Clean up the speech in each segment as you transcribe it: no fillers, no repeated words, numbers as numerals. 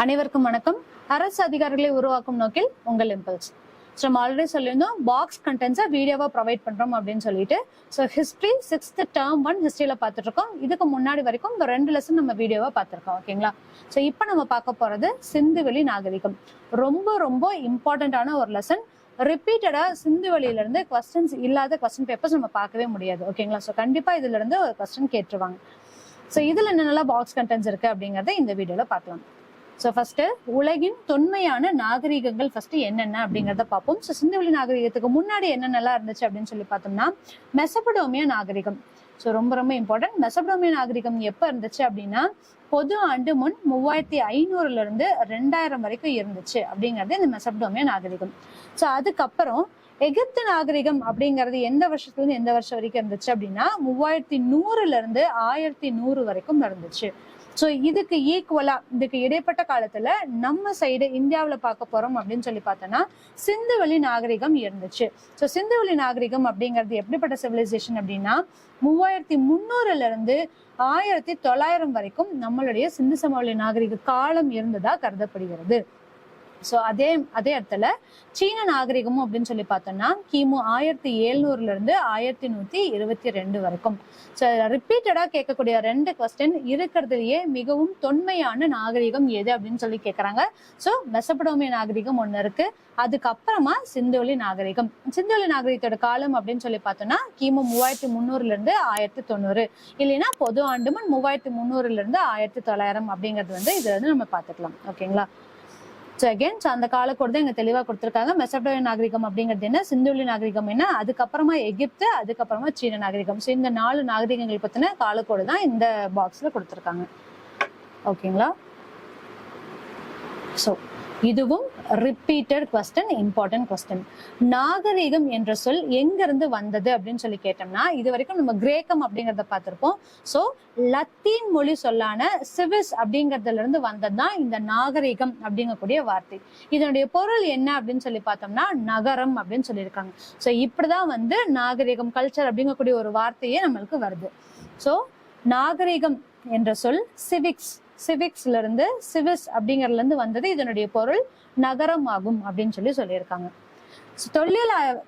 அனைவருக்கும் வணக்கம். அரசு அதிகாரிகளை உருவாக்கும் நோக்கில் உங்கள் இம்பல்ஸ். நம்ம ஆல்ரெடி சொல்லியிருந்தோம் பாக்ஸ் கண்டென்ட்ஸை வீடியோவா ப்ரொவைட் பண்றோம் அப்படின்னு சொல்லிட்டு. ஸோ ஹிஸ்டரி 6th term 1 ஹிஸ்டரியில பார்த்துட்டு இருக்கோம். இதுக்கு முன்னாடி வரைக்கும் இந்த 2 லெசன் நம்ம வீடியோவா பார்த்துருக்கோம். ஓகேங்களா? ஸோ இப்போ நம்ம பார்க்க போறது சிந்துவெளி நாகரிகம். ரொம்ப ரொம்ப இம்பார்ட்டன்டான ஒரு லெசன். ரிப்பீட்டடா சிந்துவெளியில இருந்து கொஸ்டின்ஸ் இல்லாத கொஸ்டின் பேப்பர்ஸ் நம்ம பார்க்கவே முடியாது. ஓகேங்களா? ஸோ கண்டிப்பா இதுல இருந்து ஒரு கொஸ்டின் கேட்டுருவாங்க. ஸோ இதுல என்னென்னலாம் பாக்ஸ் கண்டென்ட்ஸ் இருக்கு அப்படிங்கறத இந்த வீடியோல பார்க்கலாம். ஸோ ஃபர்ஸ்ட் உலகின் தொன்மையான நாகரிகங்கள் ஃபர்ஸ்ட் என்னென்ன அப்படிங்கிறத பார்ப்போம். ஸோ சிந்துவெளி நாகரிகத்துக்கு முன்னாடி என்னென்னலாம் இருந்துச்சு அப்படின்னு சொல்லி பார்த்தோம்னா மெசபடோமியா நாகரிகம். ஸோ ரொம்ப ரொம்ப இம்பார்ட்டன்ட். மெசபடோமியா நாகரிகம் எப்போ இருந்துச்சு அப்படின்னா பொது ஆண்டு முன் 3500 இருந்து 2000 வரைக்கும் இருந்துச்சு அப்படிங்கிறது இந்த மெசபடோமியா நாகரிகம். ஸோ அதுக்கப்புறம் எகிப்து நாகரிகம் அப்படிங்கிறது எந்த வருஷத்துல இருந்து எந்த வருஷம் வரைக்கும் இருந்துச்சு அப்படின்னா 3100 இருந்து 1100 வரைக்கும் இருந்துச்சு. ஸோ இதுக்கு ஈக்குவலா இதுக்கு இடைப்பட்ட காலத்துல நம்ம சைடு இந்தியாவில பார்க்க போறோம் அப்படின்னு சொல்லி பார்த்தோம்னா சிந்துவெளி நாகரிகம் இருந்துச்சு. ஸோ சிந்துவெளி நாகரிகம் அப்படிங்கிறது எப்படிப்பட்ட சிவிலைசேஷன் அப்படின்னா 3300 இருந்து 1900 வரைக்கும் நம்மளுடைய சிந்து சமவெளி நாகரிக காலம் இருந்ததா கருதப்படுகிறது. ஸோ அதே இடத்துல சீன நாகரிகமும் அப்படின்னு சொல்லி பார்த்தோம்னா கிமு 1700 இருந்து 1122 வரைக்கும். ஸோ ரிப்பீட்டடா கேட்கக்கூடிய 2 கொஸ்டின் இருக்கிறதுலயே மிகவும் தொன்மையான நாகரிகம் எது அப்படின்னு சொல்லி கேட்கறாங்க. ஸோ மெசபடோமிய நாகரிகம் ஒண்ணு இருக்கு. அதுக்கப்புறமா சிந்துவெளி நாகரிகம். சிந்துவெளி நாகரிகத்தோட காலம் அப்படின்னு சொல்லி பார்த்தோம்னா கிமு 3300 இருந்து 1090 இல்லைன்னா பொது ஆண்டு முன் 3300 இருந்து 1900 அப்படிங்கிறது இதுல இருந்து நம்ம பார்த்துக்கலாம். ஓகேங்களா? ஸோ அகேன் அந்த காலக்கோடு இங்க தெளிவா கொடுத்துருக்காங்க. மெசபடோமிய நாகரிகம் அப்படிங்கிறது என்ன, சிந்துவெளி நாகரிகம் என்ன, அதுக்கப்புறமா எகிப்து, அதுக்கப்புறமா சீன நாகரிகம். ஸோ இந்த 4 நாகரிகங்கள் பத்தின காலக்கோடு தான் இந்த பாக்ஸ்ல கொடுத்துருக்காங்க. ஓகேங்களா? ஸோ இதுவும் ரிப்பீட்டட் கொஸ்டின், இம்பார்ட்டன்ட் கொஸ்டின். நாகரிகம் என்ற சொல் எங்க இருந்து வந்தது அப்படின்னு சொல்லி கேட்டோம்னா இது வரைக்கும் நம்ம கிரேக்கம் அப்படிங்கறத பார்த்திருப்போம். சோ லத்தீன் மொழி சொல்லான சிவிஸ் அப்படிங்கறதுல இருந்து வந்ததுதான் இந்த நாகரிகம் அப்படிங்கக்கூடிய வார்த்தை. இதனுடைய பொருள் என்ன அப்படின்னு சொல்லி பார்த்தோம்னா நகரம் அப்படின்னு சொல்லியிருக்காங்க. சோ இப்படிதான் நாகரிகம், கல்ச்சர் அப்படிங்கக்கூடிய ஒரு வார்த்தையே நம்மளுக்கு வருது. சோ நாகரிகம் என்ற சொல் சிவிக்ஸ்ல இருந்து சிவிஸ் அப்படிங்கறதுல இருந்து வந்தது. இதனுடைய பொருள் நகரம் ஆகும் அப்படின்னு சொல்லியிருக்காங்க.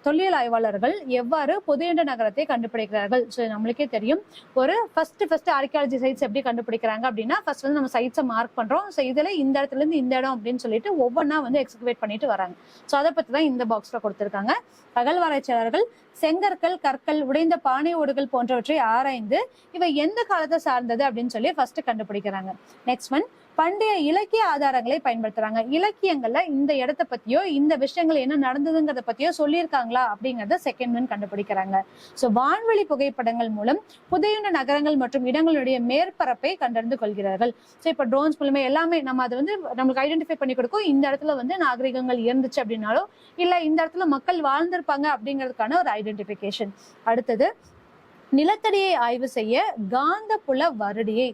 தொல்லியல் ஆய்வாளர்கள் எவ்வாறு புதையுண்ட நகரத்தை கண்டுபிடிக்கிறார்கள்? ஸோ நம்மளுக்கே தெரியும். ஒரு ஃபர்ஸ்ட் ஆர்கியாலஜி சைட்ஸ் எப்படி கண்டுபிடிக்கிறாங்க அப்படின்னா ஃபர்ஸ்ட் நம்ம சைட்ஸை மார்க் பண்றோம். ஸோ இதுல இந்த இடத்துல இருந்து இந்த இடம் அப்படின்னு சொல்லிட்டு ஒவ்வொன்னா எக்ஸிக்யூட் பண்ணிட்டு வராங்க. ஸோ அதை பத்தி தான் இந்த பாக்ஸ்ல கொடுத்திருக்காங்க. அகழ்வாராய்ச்சியாளர்கள் செங்கற்கள், கற்கள், உடைந்த பானை ஓடுகள் போன்றவற்றை ஆராய்ந்து இவை எந்த காலத்தை சார்ந்தது அப்படின்னு சொல்லி ஃபர்ஸ்ட் கண்டுபிடிக்கிறாங்க. நெக்ஸ்ட் ஒன் பண்டைய இலக்கிய ஆதாரங்களை பயன்படுத்துறாங்க. இலக்கியங்கள்ல இந்த இடத்தை பத்தியோ இந்த விஷயங்கள் என்ன நடந்ததுங்கிறத பத்தியோ சொல்லியிருக்காங்களா அப்படிங்கறத செகண்ட் ஒன் கண்டுபிடிக்கிறாங்க. சோ வான்வெளி புகைப்படங்கள் மூலம் புதையுண்ட நகரங்கள் மற்றும் இடங்களுடைய மேற்பரப்பை கண்டறிந்து கொள்கிறார்கள். சோ இப்ப ட்ரோன்ஸ் மூலமே எல்லாமே நம்ம அதை நம்மளுக்கு ஐடென்டிஃபை பண்ணி கொடுக்கும். இந்த இடத்துல நாகரிகங்கள் இருந்துச்சு அப்படின்னாலோ இல்ல இந்த இடத்துல மக்கள் வாழ்ந்திருப்பாங்க அப்படிங்கிறதுக்கான ஒரு ஐடென்டிபிகேஷன். அடுத்தது நிலத்தடியை ஆய்வு செய்ய காந்த புல வருடியை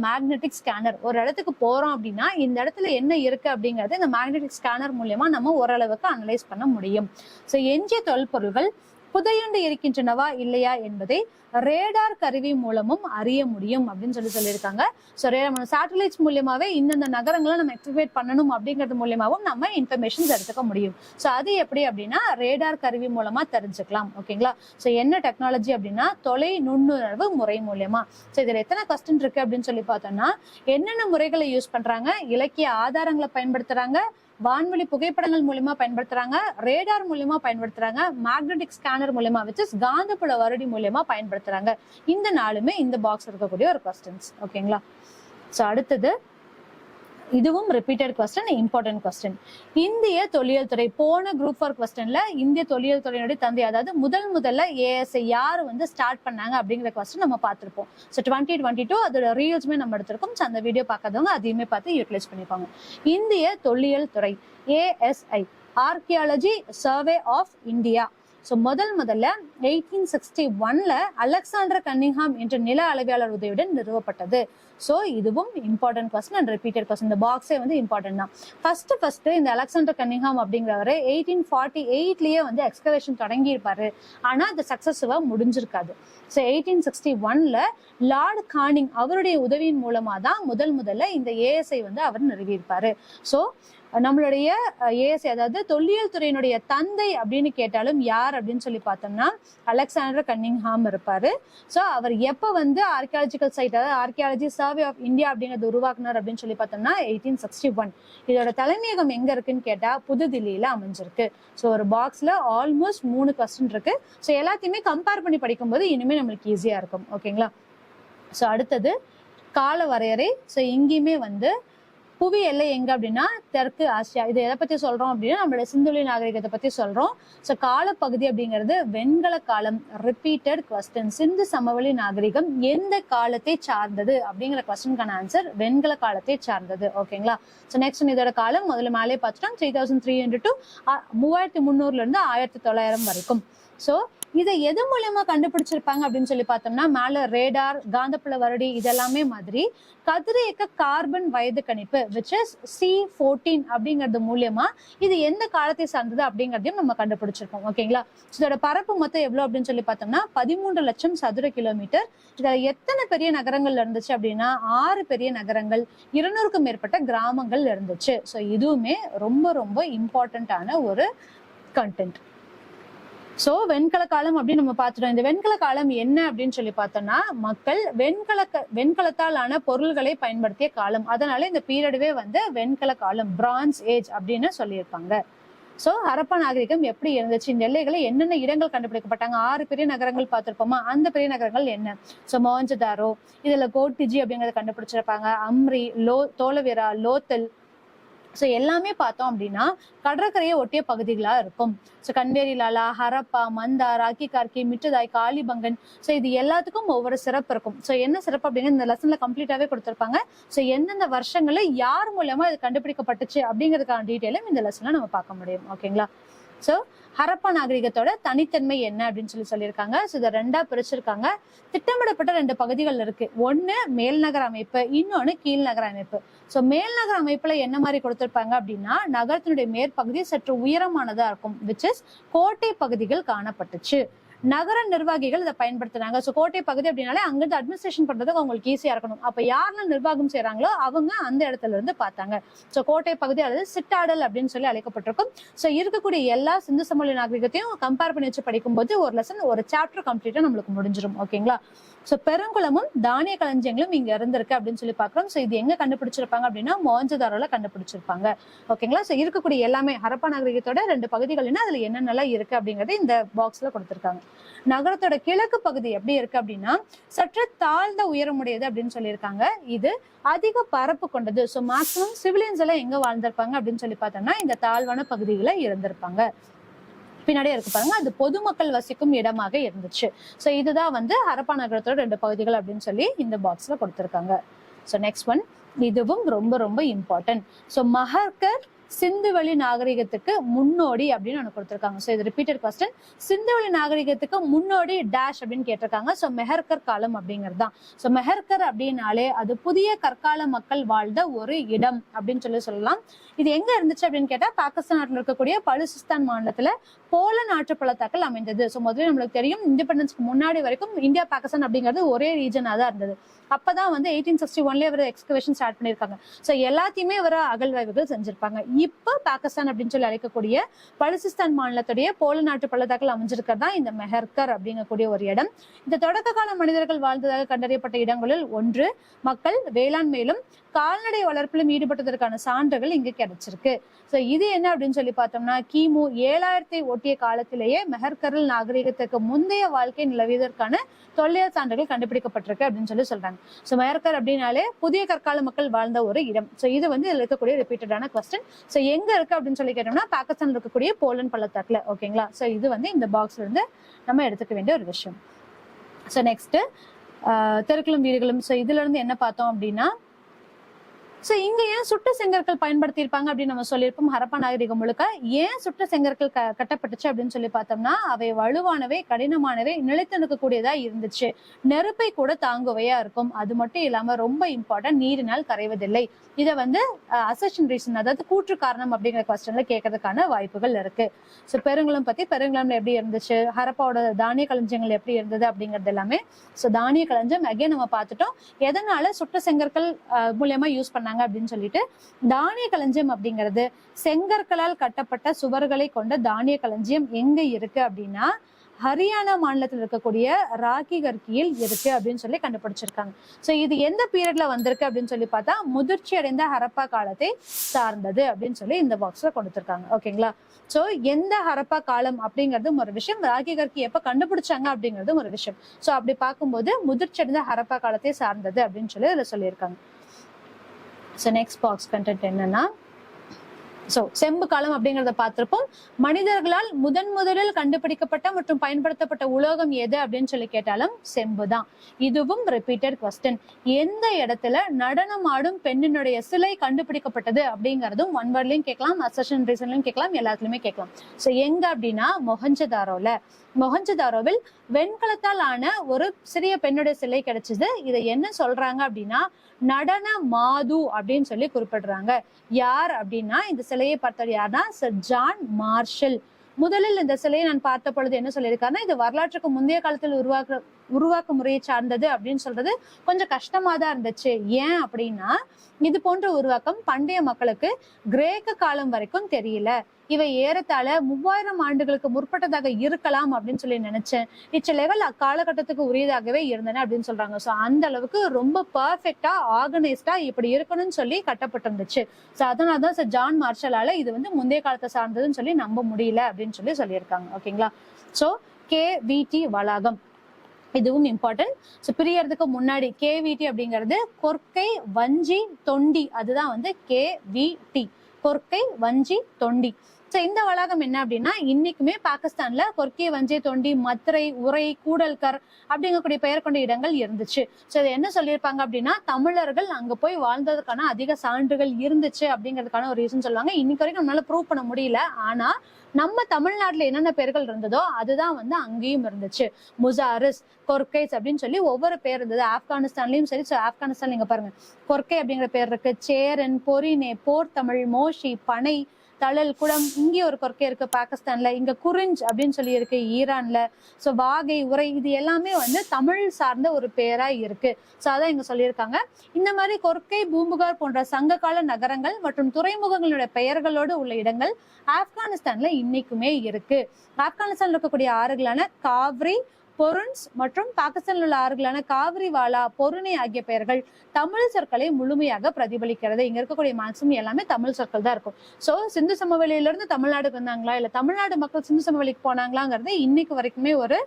மேக்னெட்டிக் ஸ்கேனர். ஒரு இடத்துக்கு போறோம் அப்படின்னா இந்த இடத்துல என்ன இருக்கு அப்படிங்கறது இந்த மேக்னெட்டிக் ஸ்கேனர் மூலமா நம்ம ஓரளவுக்கு அனலைஸ் பண்ண முடியும். சோ எஞ்சிய தொல்பொருள்கள் புதையுண்டு இருக்கின்றனவா இல்லையா என்பதை ரேடார் கருவி மூலமும் அறிய முடியும் அப்படின்னு சொல்லியிருக்காங்க. ஸோ சேட்டலைட்ஸ் மூலியமாவே இந்தந்த நகரங்களை நம்ம எக்ஸிக்யூட் பண்ணணும் அப்படிங்கிறது மூலியமாவும் நம்ம இன்ஃபர்மேஷன்ஸ் எடுத்துக்க முடியும். ஸோ அது எப்படி அப்படின்னா ரேடார் கருவி மூலமா தெரிஞ்சுக்கலாம். ஓகேங்களா? ஸோ என்ன டெக்னாலஜி அப்படின்னா தொலை நுண்ணுணர்வு முறை மூலியமா. ஸோ இதுல எத்தனை கொஸ்டின் இருக்கு அப்படின்னு சொல்லி பார்த்தோம்னா என்னென்ன முறைகளை யூஸ் பண்றாங்க, இலக்கிய ஆதாரங்களை பயன்படுத்துறாங்க, வான்வெளி புகைப்படங்கள் மூலமா பயன்படுத்துறாங்க, ரேடார் மூலமா பயன்படுத்துறாங்க, மேக்னெட்டிக் ஸ்கேனர் மூலமா காந்தப்புல வருடி மூலமா பயன்படுத்துறாங்க. இந்த 4மே இந்த பாக்ஸ் இருக்கக்கூடிய ஒரு கொஸ்டின்ஸ். ஓகேங்களா? சோ அடுத்தது இதுவும் ரிப்பீட்டட் கொஸ்டின், இம்பார்ட்டன்ட் கொஸ்டின். இந்திய தொல்லியல் துறை போன குரூப் 4 கொஸ்டின்ல இந்திய தொல்லியல் துறையினுடைய தந்தை, அதாவது முதல்ல ஏஎஸ்ஐ யாரு ஸ்டார்ட் பண்ணாங்க அப்படிங்கிற கொஸ்டின் நம்ம பார்த்திருப்போம். ஸோ 2022 அதோட ரீல்ஸுமே நம்ம எடுத்திருக்கோம். ஸோ அந்த வீடியோ பார்க்காதவங்க அதையுமே பார்த்து யூட்டிலைஸ் பண்ணிப்பாங்க. இந்திய தொல்லியல் துறை ASI archaeology survey of India. So முதல்ல 1861 அலெக்சாண்டர் கன்னிங்ஹாம் என்ற நில அளவியாளர் உதவியுடன் நிறுவப்பட்டது. ஸோ இதுவும் important question and repeated question. இந்த பாக்ஸே வந்து இம்பார்ட்டன்ட் தான். ஃபர்ஸ்ட் இந்த அலெக்சாண்டர் கன்னிங்ஹாம் அப்படிங்கிறவரு 1848லயே வந்து எக்ஸ்கவேஷன் தொடங்கி இருப்பாரு. ஆனா அது சக்சஸ்ஃபுல்லா முடிஞ்சிருக்காது. ஸோ 1861 லார்ட் கானிங் அவருடைய உதவியின் மூலமா தான் முதல்ல இந்த ஏஎஸ்ஐ வந்து அவர் நிறுவியிருப்பாரு. ஸோ நம்மளுடைய ஏஎஸ்ஐ அதாவது தொல்லியல் துறையினுடைய தந்தை அப்படின்னு கேட்டாலும் யார் அப்படின்னு சொல்லி பார்த்தோம்னா அலெக்சாண்டர் கன்னிங்ஹாம் இருப்பாரு. ஸோ அவர் எப்ப வந்து ஆர்கியாலஜிக்கல் சைட் அதாவது ஆர்கியாலஜி சர்வே ஆஃப் இந்தியா அப்படிங்கிறது உருவாக்குனார் அப்படின்னு சொல்லி பார்த்தோம்னா 1861. இதோட தலைமையகம் எங்க இருக்குன்னு கேட்டா புதுதில்லியில அமைஞ்சிருக்கு. ஸோ ஒரு பாக்ஸ்ல ஆல்மோஸ்ட் 3 கொஸ்டின் இருக்கு. ஸோ எல்லாத்தையுமே கம்பேர் பண்ணி படிக்கும்போது இனிமே நம்மளுக்கு ஈஸியா இருக்கும். ஓகேங்களா? ஸோ அடுத்தது கால வரையறை. ஸோ இங்கேயுமே வந்து புவி எல்லை எங்க அப்படின்னா தெற்கு ஆசியா. இது எதை பத்தி சொல்றோம் அப்படின்னா நம்மளோட சிந்துவெளி நாகரிகத்தை பத்தி சொல்றோம். ஸோ காலப்பகுதி அப்படிங்கிறது வெண்கல காலம். Repeated question. சிந்து சமவெளி நாகரிகம் எந்த காலத்தை சார்ந்தது அப்படிங்கிற கொஸ்டினுக்கான ஆன்சர் வெண்கல காலத்தை சார்ந்தது. ஓகேங்களா? ஸோ நெக்ஸ்ட் இதோட காலம் முதல்ல மேலே பார்த்துட்டோம். 3300 to 3300 இருந்து 1900 வரைக்கும். ஸோ இதை எது மூலமா கண்டுபிடிச்சிருப்பாங்க அப்படின்னு சொல்லி பார்த்தோம்னா மேல ரேடார், காந்தப்புல வருடி இதெல்லாமே மாதிரி கதிரியக்க கார்பன் வயது கணிப்பு which is C14 அப்படிங்கிறது மூலியமா இது எந்த காலத்தை சார்ந்தது அப்படிங்கிறதையும் நம்ம கண்டுபிடிச்சிருக்கோம். ஓகேங்களா? இதோட பரப்பு மொத்தம் எவ்வளவு அப்படின்னு சொல்லி பார்த்தோம்னா 13 லட்சம் சதுர கிலோமீட்டர். இதுல எத்தனை பெரிய நகரங்கள் இருந்துச்சு அப்படின்னா 6 பெரிய நகரங்கள், 200க்கும் மேற்பட்ட கிராமங்கள் இருந்துச்சு. ஸோ இதுவுமே ரொம்ப இம்பார்ட்டன்டான ஒரு கண்டென்ட். சோ வெண்கல காலம் அப்படின்னு நம்ம பார்த்துட்டோம். இந்த வெண்கல காலம் என்ன அப்படின்னு சொல்லி பார்த்தோம்னா மக்கள் வெண்கலத்தால் ஆன பொருள்களை பயன்படுத்திய காலம். அதனால இந்த பீரியடுவே வந்து வெண்கல காலம், பிரான்ஸ் ஏஜ் அப்படின்னு சொல்லியிருப்பாங்க. சோ ஹரப்பா நாகரிகம் எப்படி இருந்துச்சு, இந்த எல்லைகளை என்னென்ன இடங்கள் கண்டுபிடிக்கப்பட்டாங்க, 6 பெரிய நகரங்கள் பார்த்திருப்போமா, அந்த பெரிய நகரங்கள் என்ன? சோ மொஹஞ்சதாரோ, இதுல கோட்டிஜி அப்படிங்கறத கண்டுபிடிச்சிருப்பாங்க. அம்ரி, தோலவிரா, லோத்தல். ஸோ எல்லாமே பார்த்தோம் அப்படின்னா கடற்கரையை ஒட்டிய பகுதிகளா இருக்கும். ஸோ கன்வேரி லாலா, ஹரப்பா, மந்தார், ஆக்கிகார்கி, மிட்டதாய், காளிபங்கன். ஸோ இது எல்லாத்துக்கும் ஒவ்வொரு சிறப்பு இருக்கும். ஸோ என்ன சிறப்பு அப்படிங்கிற இந்த லெசன்ல கம்ப்ளீட்டாவே கொடுத்திருப்பாங்க. ஸோ எந்தெந்த வருஷங்கள்ல யார் மூலமா இது கண்டுபிடிக்கப்பட்டுச்சு அப்படிங்கிறதுக்கான டீட்டெயிலும் இந்த லெசன்ல நம்ம பார்க்க முடியும். ஓகேங்களா? ஸோ ஹரப்பா நாகரிகத்தோட தனித்தன்மை என்ன அப்படின்னு சொல்லியிருக்காங்க. ஸோ இதை 2ஆ பிரிச்சிருக்காங்க. திட்டமிடப்பட்ட 2 பகுதிகள் இருக்கு. ஒன்னு மேல்நகர அமைப்பு, இன்னொன்னு கீழ்நகர அமைப்பு. ஸோ மேல்நகர அமைப்புல என்ன மாதிரி கொடுத்திருப்பாங்க அப்படின்னா நகரத்தினுடைய மேற்பகுதி சற்று உயரமானதா இருக்கும். விச் இஸ் கோட்டை பகுதிகள் காணப்பட்டுச்சு. நகர நிர்வாகிகள் இதை பயன்படுத்துறாங்க. ஸோ கோட்டை பகுதி அப்படின்னாலே அங்கிருந்து அட்மினிஸ்ட்ரேஷன் பண்றதுக்கு அவங்களுக்கு ஈஸியா இருக்கணும். அப்ப யாரெல்லாம் நிர்வாகம் செய்யறாங்களோ அவங்க அந்த இடத்துல இருந்து பார்த்தாங்க. ஸோ கோட்டை பகுதி அல்லது சிட்டாடல் அப்படின்னு சொல்லி அழைக்கப்பட்டிருக்கும். ஸோ இருக்கக்கூடிய எல்லா சிந்து சமவெளி நாகரிகத்தையும் கம்பேர் பண்ணி வச்சு படிக்கும்போது ஒரு லெசன், ஒரு சாப்டர் கம்ப்ளீட்டா நம்மளுக்கு முடிஞ்சிடும். ஓகேங்களா? ஸோ பெருங்குளமும் தானிய களஞ்சியங்களும் இங்க இருந்திருக்கு அப்படின்னு சொல்லி பாக்குறோம். ஸோ இது எங்க கண்டுபிடிச்சிருப்பாங்க அப்படின்னா மொஹஞ்சதாரோல கண்டுபிடிச்சிருப்பாங்க. ஓகேங்களா? ஸோ இருக்கக்கூடிய எல்லாமே ஹரப்பா நாகரிகத்தோட 2 பகுதிகள்னா அதுல என்னென்னலாம் இருக்கு அப்படிங்கறது இந்த பாக்ஸ்ல கொடுத்திருக்காங்க. நகரத்தோட கிழக்கு பகுதி எப்படி இருக்கு அப்படின்னா சற்று தாழ்ந்த உயரமுடையது அப்படின்னு சொல்லியிருக்காங்க. இது அதிக பரப்பு கொண்டது. ஸோ மேக்சிமம் சிவிலியன்ஸ் எல்லாம் எங்க வாழ்ந்திருப்பாங்க அப்படின்னு சொல்லி பார்த்தோம்னா இந்த தாழ்வான பகுதிகளை இருந்திருப்பாங்க. பின்னாடியே இருக்கு பாருங்க, அது பொதுமக்கள் வசிக்கும் இடமாக இருந்துச்சு. ஸோ இதுதான் வந்து ஹரப்பா நகரத்தோட 2 பகுதிகள் அப்படின்னு சொல்லி இந்த பாக்ஸ்ல கொடுத்திருக்காங்க. ஸோ நெக்ஸ்ட் ஒன், இதுவும் ரொம்ப இம்பார்ட்டன்ட். ஸோ மஹர்கர் சிந்துவெளி நாகரிகத்துக்கு முன்னோடி அப்படின்னு ஒன்று கொடுத்திருக்காங்க. ஸோ இது ரிப்பீட்டட் கொஸ்டின். சிந்துவெளி நாகரிகத்துக்கு முன்னோடி டேஷ் அப்படின்னு கேட்டிருக்காங்க. ஸோ மெஹர்கர் காலம் அப்படிங்கிறது தான். ஸோ மெஹர்கர் அப்படின்னாலே அது புதிய கற்கால மக்கள் வாழ்ந்த ஒரு இடம் அப்படின்னு சொல்லலாம். இது எங்க இருந்துச்சு அப்படின்னு கேட்டா பாகிஸ்தான் நாட்டில் இருக்கக்கூடிய பலுசிஸ்தான் மாநிலத்துல போலன் ஆற்று பள்ளத்தாக்கள் அமைந்தது. ஸோ முதல்ல நம்மளுக்கு தெரியும் இண்டிபெண்டன்ஸ்க்கு முன்னாடி வரைக்கும் இந்தியா பாகிஸ்தான் அப்படிங்கிறது ஒரே ரீஜனா தான் இருந்தது. அப்பதான் வந்து 1861 இவர் எக்ஸ்கவேஷன் ஸ்டார்ட் பண்ணிருக்காங்க. ஸோ எல்லாத்தையுமே இவர் அகழ்வாய்வுகள் செஞ்சிருப்பாங்க. இப்ப பாகிஸ்தான் அப்படின்னு சொல்லி அழைக்கக்கூடிய பலுசிஸ்தான் மாநிலத்துடைய போலன் ஆற்று பள்ளத்தாக்கள் அமைஞ்சிருக்கிறதா இந்த மெஹர்கர் அப்படிங்கக்கூடிய ஒரு இடம். இந்த தொடக்க கால மனிதர்கள் வாழ்ந்ததாக கண்டறியப்பட்ட இடங்களில் ஒன்று. மக்கள் வேளாண்மையிலும் கால்நடை வளர்ப்பிலும் ஈடுபட்டதற்கான சான்றுகள் இங்கு கிடைச்சிருக்கு. சோ இது என்ன அப்படின்னு சொல்லி பார்த்தோம்னா கிமு 7000 ஒட்டிய காலத்திலேயே மெஹர்கரில் நாகரிகத்துக்கு முந்தைய வாழ்க்கை நிலவியதற்கான தொல்லியல் சான்றுகள் கண்டுபிடிக்கப்பட்டிருக்கு அப்படின்னு சொல்றாங்க. சோ மெஹர்கர் அப்படின்னாலே புதிய கற்கால மக்கள் வாழ்ந்த ஒரு இடம். சோ இது வந்து இதுல இருக்கக்கூடிய ரிப்பீட்டடான கொஸ்டின். சோ எங்க இருக்கு அப்படின்னு சொல்லி கேட்டோம்னா பாகிஸ்தான் இருக்கக்கூடிய போலன் பள்ளத்தாக்குல. ஓகேங்களா? சோ இது வந்து இந்த பாக்ஸ்ல இருந்து நம்ம எடுத்துக்க வேண்டிய ஒரு விஷயம். சோ நெக்ஸ்ட் தெருக்களும் வீடுகளும். சோ இதுல இருந்து என்ன பார்த்தோம் அப்படின்னா சோ இங்க ஏன் சுட்ட செங்கற்கள் பயன்படுத்தியிருப்பாங்க அப்படின்னு நம்ம சொல்லியிருப்போம். ஹரப்பா நாகரிகம் முழுக்க ஏன் சுட்ட செங்கற்கள் கட்டப்பட்டுச்சு அப்படின்னு சொல்லி பார்த்தோம்னா, அவை வலுவானவை, கடினமானவை, நிலைத்து நிற்கக்கூடியதா இருந்துச்சு, நெருப்பை கூட தாங்குவையா இருக்கும். அது மட்டும் இல்லாம ரொம்ப இம்பார்ட்டன்ட், நீரினால் கரைவதில்லை. இதை வந்து அசர்ஷன் ரீசன், அதாவது கூற்று காரணம் அப்படிங்கிற கொஸ்டின்ல கேட்கறதுக்கான வாய்ப்புகள் இருக்கு. சோ பெருங்குளம் பத்தி, பெருங்குளம்ல எப்படி இருந்துச்சு, ஹரப்பாவோட தானிய களஞ்சியங்கள் எப்படி இருந்தது அப்படிங்கிறது எல்லாமே. சோ தானிய களஞ்சியம் அகைன் நம்ம பார்த்துட்டோம், எதனால சுட்ட செங்கற்கள் மூலியமா யூஸ் பண்ணாங்க அப்படின்னு சொல்லிட்டு. தானிய களஞ்சியம் அப்படிங்கிறது செங்கற்களால் கட்டப்பட்ட சுவர்களை கொண்ட தானிய களஞ்சியம் எங்க இருக்கு அப்படின்னா, ஹரியானா மாநிலத்தில் இருக்கக்கூடிய ராக்கி கர்கியில் இருக்கு அப்படின்னு சொல்லி கண்டுபிடிச்சிருக்காங்க. சோ இது எந்த பீரியட்ல வந்திருக்கு அப்படின்னு சொல்லி பார்த்தா, முதிர்ச்சி அடைந்த ஹரப்பா காலத்தை சார்ந்தது அப்படின்னு சொல்லி இந்த பாக்ஸ்ல கொடுத்திருக்காங்க. ஓகேங்களா? சோ எந்த ஹரப்பா காலம் அப்படிங்கறதும் ஒரு விஷயம், ராக்கி கர்கி எப்ப கண்டுபிடிச்சாங்க அப்படிங்கறதும் ஒரு விஷயம். சோ அப்படி பார்க்கும்போது முதிர்ச்சி அடைந்த ஹரப்பா காலத்தை சார்ந்தது அப்படின்னு சொல்லி இதுல சொல்லியிருக்காங்க. சோ நெக்ஸ்ட் பாக்ஸ் கண்டென்ட் என்னன்னா, சோ செம்பு காலம் அப்படிங்கறத பார்த்திருப்போம். மனிதர்களால் முதலில் கண்டுபிடிக்கப்பட்ட மற்றும் பயன்படுத்தப்பட்ட உலோகம் எது அப்படின்னு சொல்லி கேட்டாலும் செம்பு தான். இதுவும் ரிப்பீட்டட் கொஸ்டின். எந்த இடத்துல நடனம் ஆடும் பெண்ணினுடைய சிலை கண்டுபிடிக்கப்பட்டது அப்படிங்கறதும் ஒன் வேர்ட்லயும் கேட்கலாம், அசர்ஷன் ரீசன்லயும் கேட்கலாம், எல்லாத்துலயுமே கேட்கலாம். சோ எங்க அப்படின்னா மொஹஞ்சதாரோல. மொஹஞ்சதாரோவில் வெண்கலத்தால் ஆன ஒரு சிறிய பெண்ணுடைய சிலை கிடைச்சது. இதை என்ன சொல்றாங்க அப்படின்னா, நடன மாது அப்படின்னு சொல்லி குறிப்பிடுறாங்க. யார் அப்படின்னா, இந்த சிலையை பார்த்தது யாருன்னா சர் ஜான் மார்ஷல். முதலில் இந்த சிலையை நான் பார்த்த பொழுது என்ன சொல்லியிருக்காருன்னா, இது வரலாற்றுக்கு முந்தைய காலத்தில் உருவாக்க முறையை சார்ந்தது அப்படின்னு சொல்றது கொஞ்சம் கஷ்டமா தான் இருந்துச்சு. ஏன் அப்படின்னா, இது போன்ற உருவாக்கம் பண்டைய மக்களுக்கு கிரேக்க காலம் வரைக்கும் தெரியல. இவை ஏறத்தாழ 3000 ஆண்டுகளுக்கு முற்பட்டதாக இருக்கலாம் அப்படின்னு சொல்லி நினைச்சேன். இச்சிலைகள் அக்காலகட்டத்துக்கு உரியதாகவே இருந்தன அப்படின்னு சொல்றாங்க. சோ அந்த அளவுக்கு ரொம்ப பர்ஃபெக்டா, ஆர்கனைஸ்டா இப்படி இருக்கணும்னு சொல்லி கட்டப்பட்டிருந்துச்சு. சோ அதனாலதான் சார் ஜான் மார்ஷலால இது வந்து முந்தைய காலத்தை சார்ந்ததுன்னு சொல்லி நம்ப முடியல அப்படின்னு சொல்லி சொல்லியிருக்காங்க. ஓகேங்களா? சோ KVT வளாகம் இதுவும் இம்பார்ட்டன்ட். ஸோ பிரியறதுக்கு முன்னாடி KVT அப்படிங்கிறது கொர்க்கை வஞ்சி தொண்டி, அதுதான் வந்து KVT, கொர்க்கை வஞ்சி தொண்டி. ஸோ இந்த வளாகம் என்ன அப்படின்னா, இன்னைக்குமே பாகிஸ்தான்ல கொர்க்கை வஞ்சி தொண்டி, மத்ரை, உரை, கூடல்கர் அப்படிங்கக்கூடிய பெயர் கொண்ட இடங்கள் இருந்துச்சு. ஸோ இதை என்ன சொல்லியிருப்பாங்க அப்படின்னா, தமிழர்கள் அங்க போய் வாழ்ந்ததுக்கான அதிக சான்றுகள் இருந்துச்சு அப்படிங்கிறதுக்கான ஒரு ரீசன் சொல்லுவாங்க. இன்னைக்கு வரைக்கும் நம்மளால ப்ரூவ் பண்ண முடியல. ஆனா நம்ம தமிழ்நாட்டுல என்னென்ன பேர்கள் இருந்ததோ அதுதான் வந்து அங்கேயும் இருந்துச்சு. முசாரிஸ், கொர்க்கைஸ் அப்படின்னு சொல்லி ஒவ்வொரு பேர் இருந்தது. ஆப்கானிஸ்தான்லயும் சரி. ஸோ ஆப்கானிஸ்தான் நீங்க பாருங்க, கொர்க்கை அப்படிங்கிற பேர் இருக்கு. சேரன், பொரினே, போர் தமிழ், மோஷி, பனை, தழல், குளம், இங்கே ஒரு கொர்க்கை இருக்கு பாகிஸ்தான்ல. இங்க குறிஞ்ச் அப்படின்னு சொல்லி இருக்கு ஈரான்ல. சோ வாகை, உரை, இது எல்லாமே வந்து தமிழ் சார்ந்த ஒரு பேரா இருக்கு. சோ அதான் இங்க சொல்லியிருக்காங்க. இந்த மாதிரி கொர்க்கை, பூம்புகார் போன்ற சங்ககால நகரங்கள் மற்றும் துறைமுகங்களுடைய பெயர்களோடு உள்ள இடங்கள் ஆப்கானிஸ்தான்ல இன்னைக்குமே இருக்கு. ஆப்கானிஸ்தான்ல இருக்கக்கூடிய ஆறுகளான காவ்ரி, பொருன்ஸ் மற்றும் பாகிஸ்தானில் உள்ள ஆறுகளான காவிரி, வாலா, பொருணை ஆகிய பெயர்கள் தமிழ் சொற்களை முழுமையாக பிரதிபலிக்கிறது. இங்க இருக்கக்கூடிய மேக்சிமம் எல்லாமே தமிழ் சொற்கள் தான் இருக்கும். சோ சிந்து சமவெளியில இருந்து தமிழ்நாடுக்கு வந்தாங்களா, இல்ல தமிழ்நாடு மக்கள் சிந்து சமவெளிக்கு போனாங்களாங்கிறது இன்னைக்கு வரைக்குமே ஒரு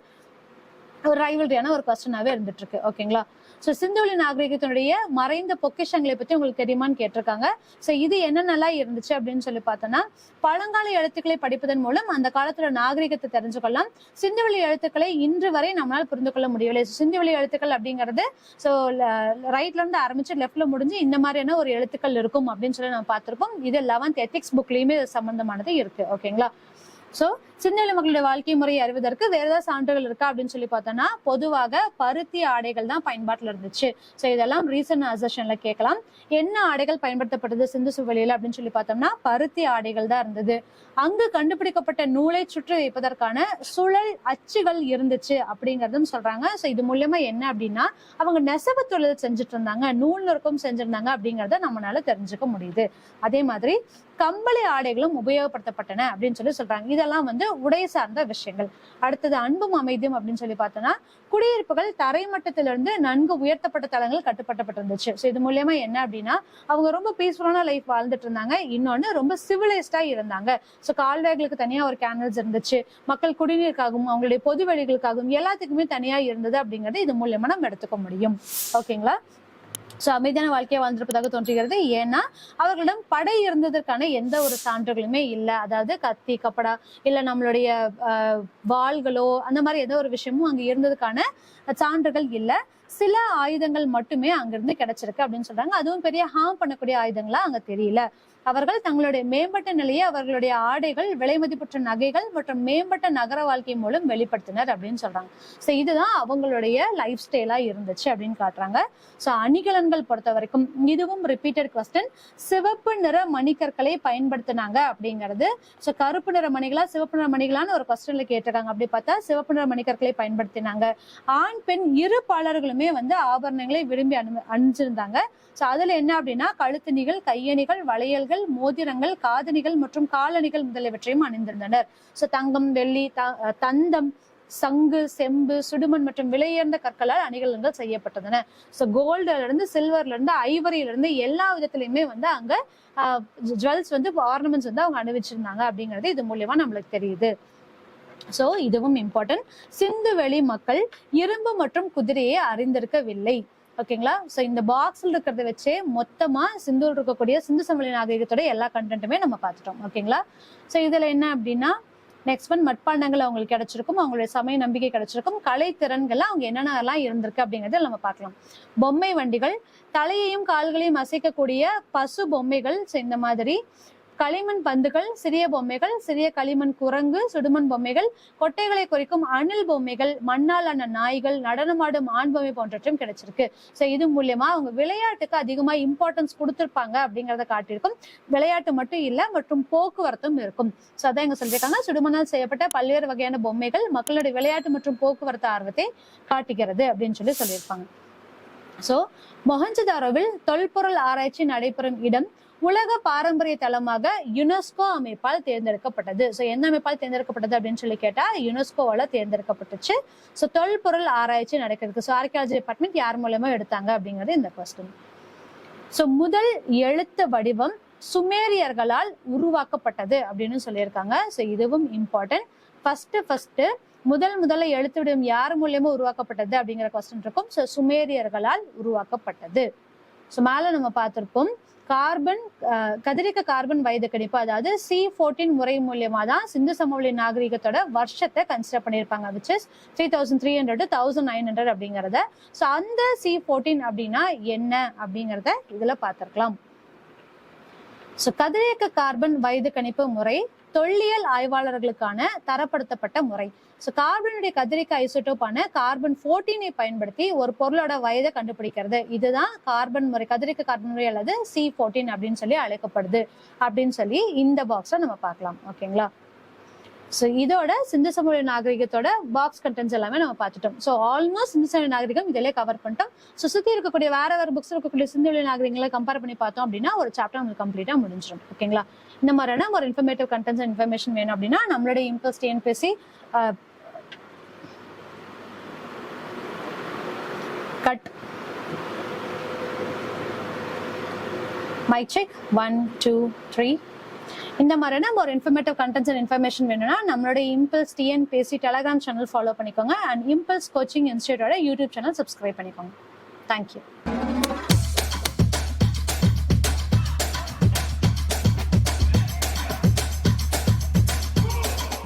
ரைவல்ரியான ஒரு கொஸ்டினாவே இருந்துட்டு இருக்கு. ஓகேங்களா? சோ சிந்துவெளி நாகரிகத்தினுடைய மறைந்த பொக்கிஷங்களை பத்தி உங்களுக்கு தெரியுமான்னு கேட்டிருக்காங்க. சோ இது என்னென்னலாம் இருந்துச்சு அப்படின்னு சொல்லி பார்த்தோம்னா, பழங்கால எழுத்துக்களை படிப்பதன் மூலம் அந்த காலத்துல நாகரிகத்தை தெரிஞ்சுக்கொள்ளலாம். சிந்துவெளி எழுத்துக்களை இன்று வரை நம்மளால புரிந்து கொள்ள முடியவில்லை. சிந்துவெளி எழுத்துக்கள் அப்படிங்கிறது சோ ரைட்ல இருந்து ஆரம்பிச்சு லெஃப்ட்ல முடிஞ்சு இந்த மாதிரியான ஒரு எழுத்துக்கள் இருக்கும் அப்படின்னு சொல்லி நம்ம பார்த்திருப்போம். இது 11th எத்திக்ஸ் புக்லயுமே சம்பந்தமானது இருக்கு. ஓகேங்களா? சோ சிந்துவெளி மக்களுடைய வாழ்க்கை முறையை அறிவதற்கு வேற ஏதாவது சான்றுகள் இருக்கா அப்படின்னு சொல்லி பார்த்தோம்னா, பொதுவாக பருத்தி ஆடைகள் தான் பயன்பாட்டில் இருந்துச்சு. சோ இதெல்லாம் ரீசன் அசர்ஷன்ல கேட்கலாம். என்ன ஆடைகள் பயன்படுத்தப்பட்டது சிந்து சமவெளியில அப்படின்னு சொல்லி பார்த்தோம்னா, பருத்தி ஆடைகள் தான் இருந்தது. அங்கு கண்டுபிடிக்கப்பட்ட நூலை சுற்றி வைப்பதற்கான சுழல் அச்சுகள் இருந்துச்சு அப்படிங்கறதும் சொல்றாங்க. சோ இது மூலியமா என்ன அப்படின்னா, அவங்க நெசவு தொழில் செஞ்சுட்டு இருந்தாங்க, நூல் நுறுக்கம் செஞ்சிருந்தாங்க அப்படிங்கறத நம்மளால தெரிஞ்சுக்க முடியுது. அதே மாதிரி கம்பளி ஆடைகளும் உபயோகப்படுத்தப்பட்டன அப்படின்னு சொல்லி சொல்றாங்க. இதெல்லாம் வந்து உடை சார்ந்த விஷயங்கள். அடுத்தது அன்பும் அமைதியும் அப்படின்னு சொல்லி பார்த்தோம்னா, குடியிருப்புகள் தரைமட்டத்திலிருந்து நன்கு உயர்த்தப்பட்ட தளங்கள் கட்டுப்பட்டப்பட்டிருந்துச்சு. ஸோ இது மூலியமா என்ன அப்படின்னா, அவங்க ரொம்ப பீஸ்ஃபுல்லான லைஃப் வாழ்ந்துட்டு இருந்தாங்க. இன்னொன்னு ரொம்ப சிவிலைஸ்டா இருந்தாங்க. ஸோ கால்வாய்களுக்கு தனியா ஒரு கேனல்ஸ் இருந்துச்சு, மக்கள் குடிநீருக்காகவும் அவங்களுடைய பொது வெளிகளுக்காகவும் எல்லாத்துக்குமே தனியா இருந்தது அப்படிங்கிறது இது மூலியமா நம்ம எடுத்துக்க முடியும். ஓகேங்களா? சோ அமைதியான வாழ்க்கையை வாழ்ந்திருப்பதாக தோன்றுகிறது. ஏன்னா அவர்களிடம் படை இருந்ததற்கான எந்த ஒரு சான்றுகளுமே இல்லை. அதாவது கத்தி கப்படா இல்ல நம்மளுடைய வாள்களோ அந்த மாதிரி எந்த ஒரு விஷயமும் அங்க இருந்ததுக்கான சான்றுகள் இல்லை. சில ஆயுதங்கள் மட்டுமே அங்கிருந்து கிடைச்சிருக்கு அப்படின்னு சொல்றாங்க. அதுவும் பெரிய ஹார்ம் பண்ணக்கூடிய ஆயுதங்களா அங்க தெரியல. அவர்கள் தங்களுடைய மேம்பட்ட நிலையை அவர்களுடைய ஆடைகள், விலை மதிப்பற்ற நகைகள் மற்றும் மேம்பட்ட நகர வாழ்க்கை மூலம் வெளிப்படுத்தினர் அப்படின்னு சொல்றாங்க. சோ இதுதான் அவங்களுடைய லைஃப் ஸ்டைலா இருந்துச்சு அப்படின்னு காட்டுறாங்க. சோ அணிகலன்கள் பொறுத்த வரைக்கும் இதுவும் ரிப்பீட்டட் கொஸ்டின். சிவப்பு நிற மணிக்கற்களை பயன்படுத்தினாங்க அப்படிங்கிறது. சோ கருப்பு நிற மணிகளா சிவப்பு நிற மணிகளான்னு ஒரு கொஸ்டின்ல கேட்டிருக்காங்க. அப்படி பார்த்தா சிவப்பு நிற மணிக்கற்களை பயன்படுத்தினாங்க. ஆண் பெண் இரு பாலர்களுமே ஆபரணங்களை விரும்பி அணிஞ்சிருந்தாங்க. சோ அதுல என்ன அப்படின்னா கழுத்தணிகள், கையணிகள், வளையல்கள், மோதிரங்கள், காதணிகள் மற்றும் காலணிகள் முதலியவற்றையும் அணிந்திருந்தனர். சோ தங்கம், வெள்ளி, தந்தம், சங்கு, செம்பு, சுடுமண் மற்றும் விலையுயர்ந்த கற்களால் அணிகலன்கள் செய்யப்பட்டன. சோ கோல்டுல இருந்து சில்வர்ல இருந்து ஐவரியில இருந்து எல்லா விதத்திலயுமே அங்க ஜுவல்ஸ் ஆர்னமெண்ட்ஸ் அவங்க அணிவிச்சிருந்தாங்க அப்படிங்கிறது இது மூலியமா நம்மளுக்கு தெரியுது. சோ இதுவும் இம்பார்ட்டன்ட். சிந்து வெளி மக்கள் இரும்பு மற்றும் குதிரையை அறிந்திருக்கவில்லை. ஓகேங்களா? சோ இந்த பாக்ஸ்ல இருக்கிறத வச்சே மொத்தமா சிந்துல இருக்கக்கூடிய சிந்து சமவெளி நாகரிகத்தோட எல்லா கண்டென்ட்டுமே நம்ம பார்த்துட்டோம். ஓகேங்களா? சோ இதுல என்ன அப்படின்னா நெக்ஸ்ட் மட்பாண்டங்கள் அவங்களுக்கு கிடைச்சிருக்கும், அவங்களுடைய சமய நம்பிக்கை கிடைச்சிருக்கும், கலை திறன்கள் அவங்க என்னென்னலாம் இருந்திருக்கு அப்படிங்கறத நம்ம பார்க்கலாம். பொம்மை வண்டிகள், தலையையும் கால்களையும் அசைக்கக்கூடிய பசு பொம்மைகள், இந்த மாதிரி களிமண் பந்துகள், சிறிய பொம்மைகள், சிறிய களிமண் குரங்கு, சுடுமண் பொம்மைகள், கொட்டைகளை குறிக்கும் அணில் பொம்மைகள், மண்ணால் ஆன நாய்கள், நடனமாடும் ஆண் பொம்மை போன்றவற்றும் கிடைச்சிருக்கு. சோ இது மூலியமா அவங்க விளையாட்டுக்கு அதிகமா இம்பார்ட்டன்ஸ் கொடுத்திருப்பாங்க அப்படிங்கறத காட்டியிருக்கும். விளையாட்டு மட்டும் இல்ல மற்றும் போக்குவரத்தும் இருக்கும். சோ அதான் இங்க சொல்லியிருக்காங்க. சுடுமணால் செய்யப்பட்ட பல்வேறு வகையான பொம்மைகள் மக்களுடைய விளையாட்டு மற்றும் போக்குவரத்து ஆர்வத்தை காட்டுகிறது அப்படின்னு சொல்லியிருப்பாங்க. சோ மொஹஞ்சதாரோவில் தொல்பொருள் ஆராய்ச்சி நடைபெறும் இடம் உலக பாரம்பரிய தளமாக யுனெஸ்கோ அமைப்பால் தேர்ந்தெடுக்கப்பட்டது. சோ எந்த அமைப்பால் தேர்ந்தெடுக்கப்பட்டது அப்படின்னு கேட்டா யுனெஸ்கோவால தேர்ந்தெடுக்கப்பட்டுச்சு. சோ தொல்பொருள் ஆராய்ச்சி நடக்கிறதுக்கு சோ ஆர்கியாலஜி டிபார்ட்மெண்ட் யார் மூலமா எடுத்தாங்க அப்படிங்கிறது இந்த கொஸ்டின். சோ முதல் எழுத்து வடிவம் சுமேரியர்களால் உருவாக்கப்பட்டது அப்படின்னு சொல்லியிருக்காங்க. சோ இதுவும் இம்பார்ட்டன்ட். ஃபர்ஸ்ட் முதல்ல எழுத்து வடிவம் யார் மூலியமா உருவாக்கப்பட்டது அப்படிங்கிற கொஸ்டின் இருக்கும். சோ சுமேரியர்களால் உருவாக்கப்பட்டது. சோ மேல நம்ம பார்த்திருப்போம் கதிரியக்க கார்பன் வயது கணிப்பு, அதாவது C14 முறை மூலியமா தான் சிந்து சமவெளி நாகரிகத்தோட வருஷத்தை கன்சிடர் பண்ணிருப்பாங்க, which is 3300 to 1900 அப்படிங்கறத. சோ அந்த C14 அப்படின்னா என்ன அப்படிங்கறத இதுல பார்த்திருக்கலாம். சோ கதிரியக்க கார்பன் வயது கணிப்பு முறை தொல்லியல் ஆய்வாளர்களுக்கான தரப்படுத்தப்பட்ட முறை. சோ கார்பனுடைய கதிரியக்க ஐசோடோப்பான கார்பன் 14 பயன்படுத்தி ஒரு பொருளோட வயதை கண்டுபிடிக்கிறது. இதுதான் கார்பன் முறை, கதிரியக்க கார்பன் முறை அல்லது C14 அப்படின்னு அழைக்கப்படுது அப்படின்னு இந்த பாக்ஸ்ல நம்ம பார்க்கலாம். ஓகேங்களா? சோ இதோட சிந்து சமவெளி நாகரிகத்தோட பாக்ஸ் கண்டென்ட்ஸ் எல்லாமே நம்ம பார்த்துட்டோம். சோ ஆல்மோஸ்ட் சிந்து சமவெளி நாகரிகம் இதிலே கவர் பண்ணிட்டோம். சோ சுத்தி இருக்கக்கூடிய வேற புக்ஸ் இருக்கக்கூடிய சிந்து வெளி நாகரிகங்களை கம்பேர் பண்ணி பார்த்தோம் அப்படின்னா ஒரு சாப்டர் உங்களுக்கு கம்ப்ளீட்டா முடிஞ்சிடும். ஓகேங்களா? இந்த மாதிரியான ஒரு இன்ஃபர்மேட்டிவ் கண்டென்ட்ஸ் அண்ட் இன்ஃபர்மேஷன் வேணும் அப்படின்னா நம்மளுடைய impulse TNPSC cut mic check 1 2 3 இந்த மாதிரியான ஒரு இன்ஃபர்மேட்டிவ் கண்டென்ட்ஸ் அண்ட் இன்ஃபர்மேஷன் வேணும்னா நம்மளோட impulse TNPSC telegram channel follow பண்ணிக்கோங்க அண்ட் இம்பல்ஸ் கோச்சிங் இன்ஸ்டிடியூட்டோட யூடியூப் சேனல் சப்ஸ்கிரைப் பண்ணிக்கோங்க. தேங்க்யூ.